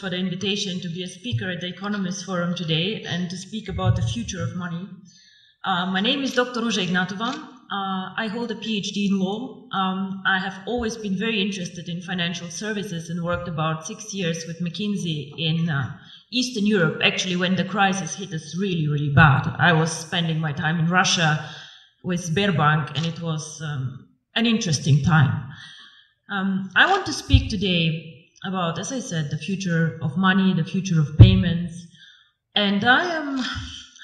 for the invitation to be a speaker at the Economist Forum today and to speak about the future of money. My name is Dr. Ruja Ignatova. I hold a PhD in law. I have always been very interested in financial services and worked about 6 years with McKinsey in Eastern Europe, actually when the crisis hit us really, really bad. I was spending my time in Russia with Sberbank, and it was an interesting time. I want to speak today about, as I said, the future of money, the future of payments, and I am,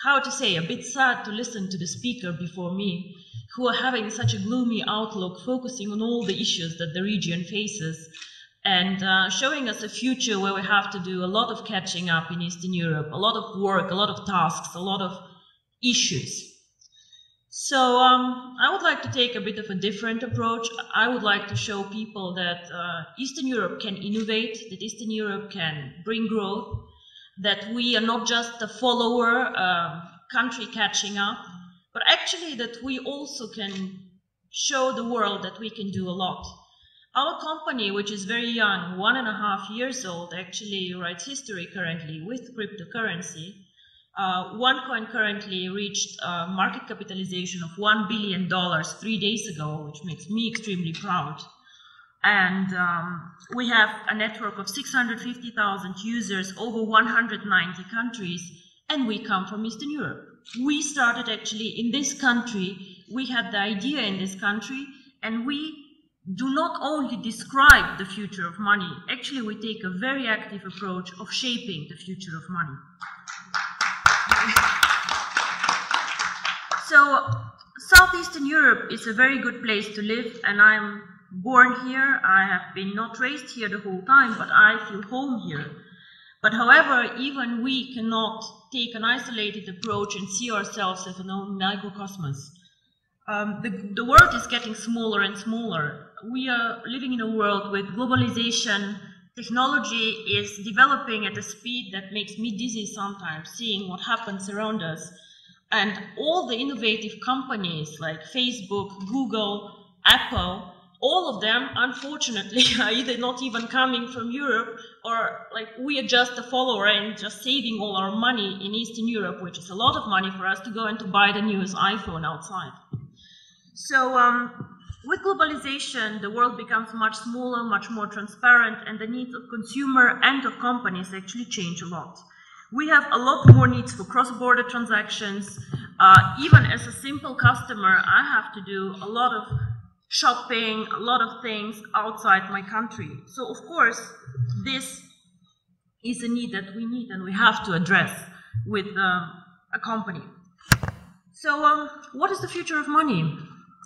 how to say, a bit sad to listen to the speaker before me, who are having such a gloomy outlook, focusing on all the issues that the region faces, and showing us a future where we have to do a lot of catching up in Eastern Europe, a lot of work, a lot of tasks, a lot of issues. So I would like to take a bit of a different approach. I would like to show people that Eastern Europe can innovate, that Eastern Europe can bring growth, that we are not just a follower country catching up, but actually that we also can show the world that we can do a lot. Our company, which is very young, 1.5 years old, actually writes history currently with cryptocurrency. OneCoin currently reached a market capitalization of $1 billion 3 days ago, which makes me extremely proud. And we have a network of 650,000 users, over 190 countries, and we come from Eastern Europe. We started actually in this country, we had the idea in this country, and we do not only describe the future of money, actually we take a very active approach of shaping the future of money. So, Southeastern Europe is a very good place to live, and I'm born here. I have been not raised here the whole time, but I feel home here. But however, even we cannot take an isolated approach and see ourselves as an own microcosmos. The world is getting smaller and smaller. We are living in a world with globalization. Technology is developing at a speed that makes me dizzy sometimes, seeing what happens around us. And all the innovative companies like Facebook, Google, Apple, all of them, unfortunately, are either not even coming from Europe, or like we are just a follower and just saving all our money in Eastern Europe, which is a lot of money for us to go and to buy the newest iPhone outside. So with globalization, the world becomes much smaller, much more transparent, and the needs of consumer and of companies actually change a lot. We have a lot more needs for cross-border transactions. Even as a simple customer, I have to do a lot of shopping, a lot of things outside my country. So of course, this is a need that we need and we have to address with a company. So what is the future of money?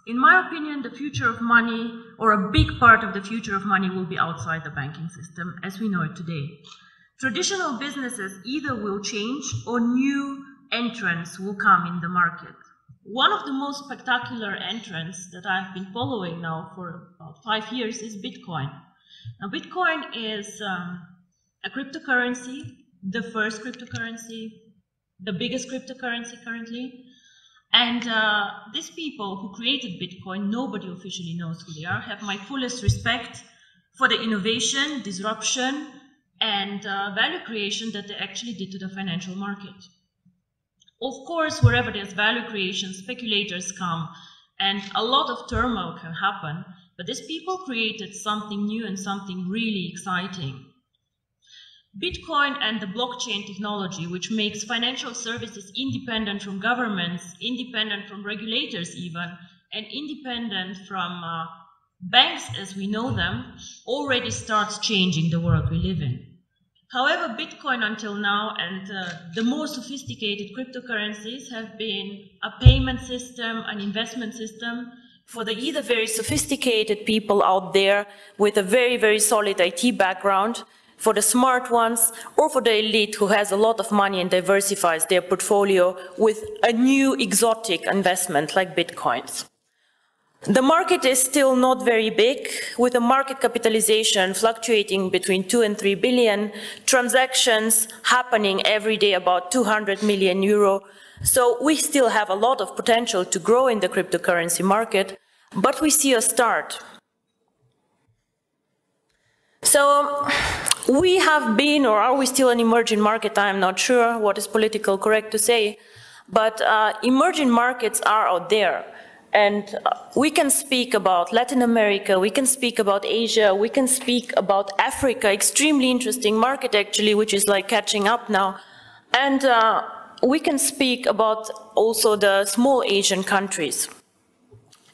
In my opinion, the future of money, or a big part of the future of money, will be outside the banking system as we know it today. Traditional businesses either will change or new entrants will come in the market. One of the most spectacular entrants that I've been following now for about 5 years is Bitcoin. Now, Bitcoin is a cryptocurrency, the first cryptocurrency, the biggest cryptocurrency currently. And these people who created Bitcoin, nobody officially knows who they are, have my fullest respect for the innovation, disruption, and value creation that they actually did to the financial market. Of course, wherever there's value creation, speculators come, and a lot of turmoil can happen, but these people created something new and something really exciting. Bitcoin and the blockchain technology, which makes financial services independent from governments, independent from regulators even, and independent from banks as we know them, already starts changing the world we live in. However, Bitcoin until now and the more sophisticated cryptocurrencies have been a payment system, an investment system for the either very sophisticated people out there with a very, very solid IT background, for the smart ones, or for the elite who has a lot of money and diversifies their portfolio with a new exotic investment like Bitcoins. The market is still not very big, with a market capitalization fluctuating between 2 and 3 billion, transactions happening every day about 200 million euro. So we still have a lot of potential to grow in the cryptocurrency market, but we see a start. So we have been, or are we still an emerging market? I'm not sure what is politically correct to say, but emerging markets are out there. And we can speak about Latin America, we can speak about Asia, we can speak about Africa, extremely interesting market actually, which is like catching up now. And we can speak about also the small Asian countries.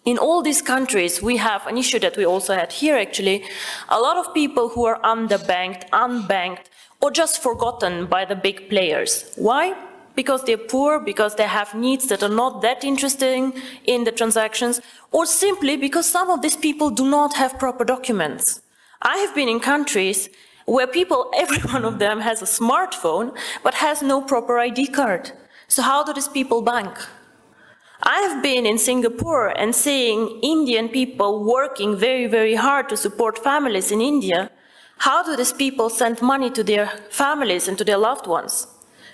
In all these countries, we have an issue that we also had here actually, a lot of people who are underbanked, unbanked, or just forgotten by the big players. Why? Because they're poor, because they have needs that are not that interesting in the transactions, or simply because some of these people do not have proper documents. I have been in countries where people, every one of them has a smartphone, but has no proper ID card. So how do these people bank? I have been in Singapore and seeing Indian people working very, very hard to support families in India. How do these people send money to their families and to their loved ones?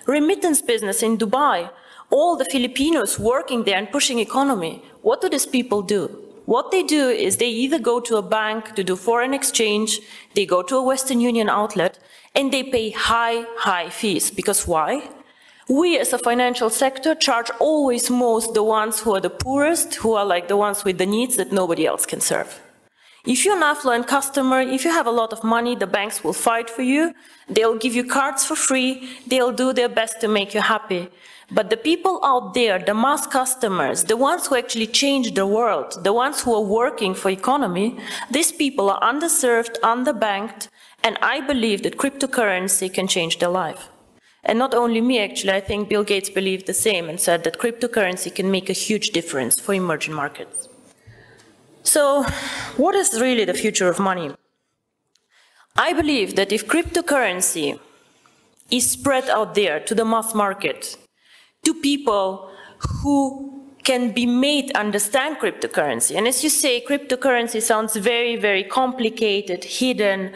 Remittance business in Dubai, all the Filipinos working there and pushing economy. What do these people do? What they do is they either go to a bank to do foreign exchange, they go to a Western Union outlet, and they pay high fees. Because why? We as a financial sector charge always most the ones who are the poorest, who are like the ones with the needs that nobody else can serve. If you're an affluent customer, if you have a lot of money, the banks will fight for you, they'll give you cards for free, they'll do their best to make you happy. But the people out there, the mass customers, the ones who actually change the world, the ones who are working for economy, these people are underserved, underbanked, and I believe that cryptocurrency can change their life. And not only me, actually, I think Bill Gates believed the same and said that cryptocurrency can make a huge difference for emerging markets. So, what is really the future of money? I believe that if cryptocurrency is spread out there to the mass market, to people who can be made understand cryptocurrency, and as you say, cryptocurrency sounds very, very complicated, hidden,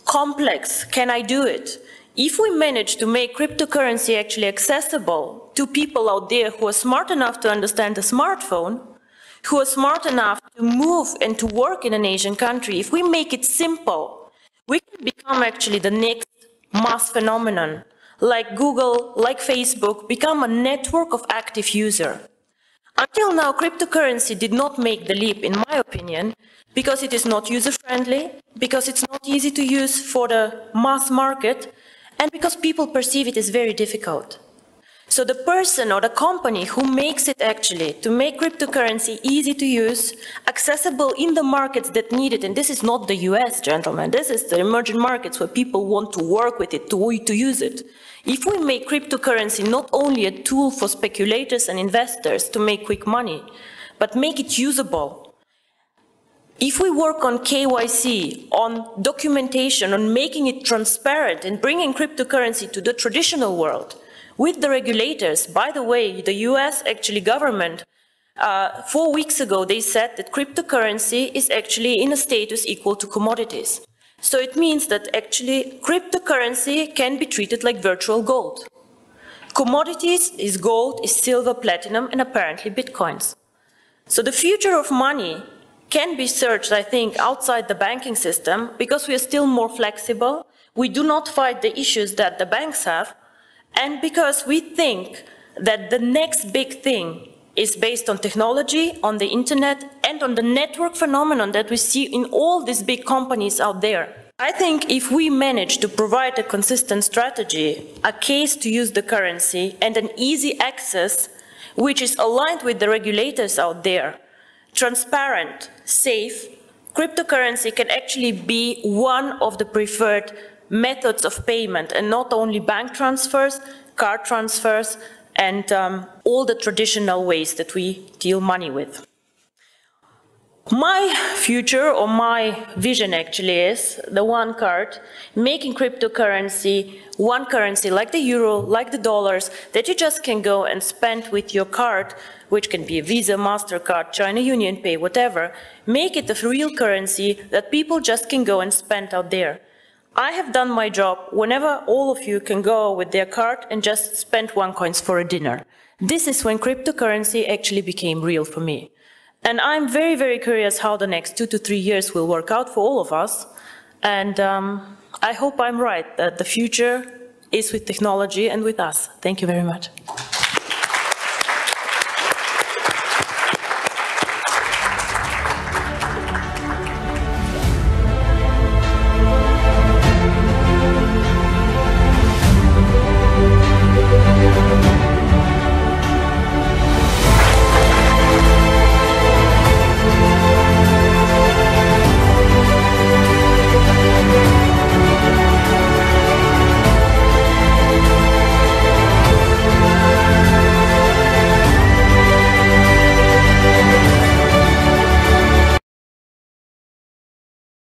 complex. Can I do it? If we manage to make cryptocurrency actually accessible to people out there who are smart enough to understand the smartphone, who are smart enough to move and to work in an Asian country, if we make it simple, we can become actually the next mass phenomenon, like Google, like Facebook, become a network of active users. Until now, cryptocurrency did not make the leap, in my opinion, because it is not user-friendly, because it's not easy to use for the mass market, and because people perceive it as very difficult. So the person or the company who makes it actually to make cryptocurrency easy to use, accessible in the markets that need it, and this is not the US, gentlemen, this is the emerging markets where people want to work with it, to use it. If we make cryptocurrency not only a tool for speculators and investors to make quick money, but make it usable, if we work on KYC, on documentation, on making it transparent and bringing cryptocurrency to the traditional world, with the regulators, by the way, the US actually government, 4 weeks ago, they said that cryptocurrency is actually in a status equal to commodities. So it means that actually cryptocurrency can be treated like virtual gold. Commodities is gold, is silver, platinum, and apparently bitcoins. So the future of money can be searched, I think, outside the banking system because we are still more flexible. We do not fight the issues that the banks have. And because we think that the next big thing is based on technology, on the internet, and on the network phenomenon that we see in all these big companies out there. I think if we manage to provide a consistent strategy, a case to use the currency, and an easy access, which is aligned with the regulators out there, transparent, safe, cryptocurrency can actually be one of the preferred methods of payment, and not only bank transfers, card transfers, and all the traditional ways that we deal money with. My future, or my vision actually, is the one card, making cryptocurrency one currency like the euro, like the dollars, that you just can go and spend with your card, which can be a Visa, MasterCard, China Union Pay, whatever. Make it a real currency that people just can go and spend out there. I have done my job whenever all of you can go with their card and just spend OneCoins for a dinner. This is when cryptocurrency actually became real for me. And I'm very, very curious how the next 2 to 3 years will work out for all of us. And I hope I'm right that the future is with technology and with us. Thank you very much.